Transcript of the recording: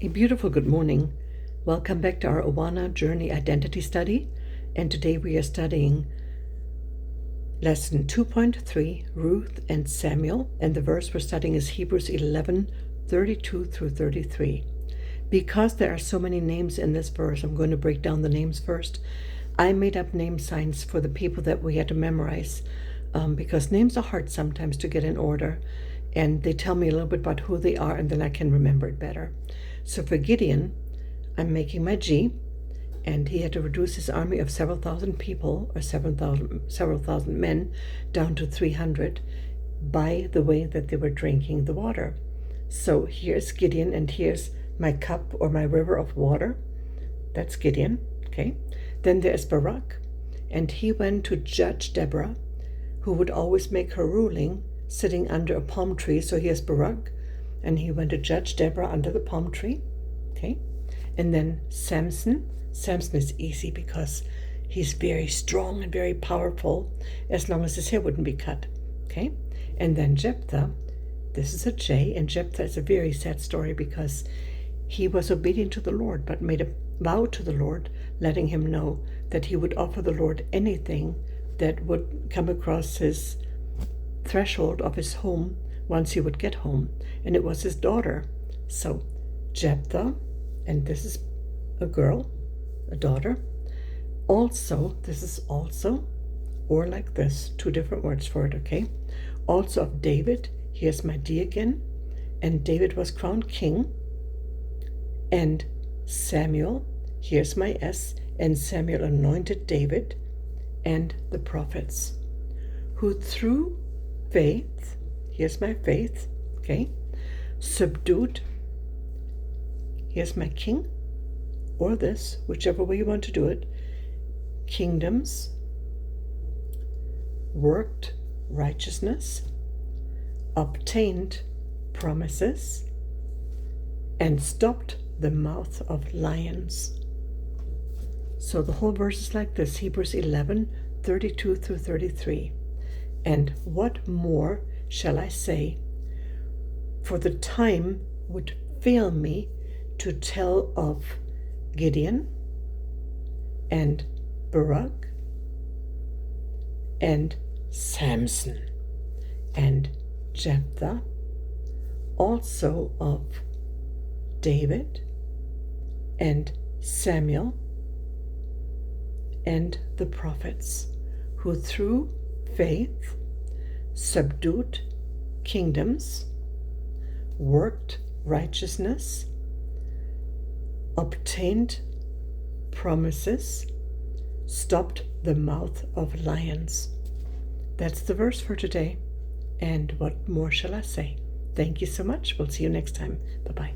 A beautiful good morning. Welcome back to our Awana Journey Identity Study. And today we are studying Lesson 2.3, Ruth and Samuel. And the verse we're studying is Hebrews 11:32 through 33. Because there are so many names in this verse, I'm going to break down the names first. I made up name signs for the people that we had to memorize because names are hard sometimes to get in order. And they tell me a little bit about who they are, and then I can remember it better. So for Gideon, I'm making my G, and he had to reduce his army of several thousand people, or several thousand men, down to 300 by the way that they were drinking the water. So here's Gideon, and here's my cup or my river of water. That's Gideon, okay? Then there's Barak, and he went to judge Deborah, who would always make her ruling sitting under a palm tree. So here's Barak, and he went to judge Deborah under the palm tree, okay? And then Samson. Samson is easy because he's very strong and very powerful, as long as his hair wouldn't be cut, okay? And then Jephthah. This is a J, and Jephthah is a very sad story because he was obedient to the Lord, but made a vow to the Lord, letting him know that he would offer the Lord anything that would come across his threshold of his home once he would get home, and it was his daughter. So Jephthah, and this is a girl, a daughter. Also, this is also, or like this, two different words for it, okay? Also of David, here's my D again, and David was crowned king. And Samuel, here's my S, and Samuel anointed David and the prophets, who through faith, here's my faith, okay, subdued, here's my king, or this, whichever way you want to do it, kingdoms, worked righteousness, obtained promises, and stopped the mouth of lions. So the whole verse is like this, Hebrews 11:32 through 33. And what more shall I say? For the time would fail me to tell of Gideon and Barak and Samson and Jephthah, also of David and Samuel and the prophets, who through faith subdued kingdoms, worked righteousness, obtained promises, stopped the mouth of lions. That's the verse for today. And what more shall I say? Thank you so much. We'll see you next time. Bye-bye.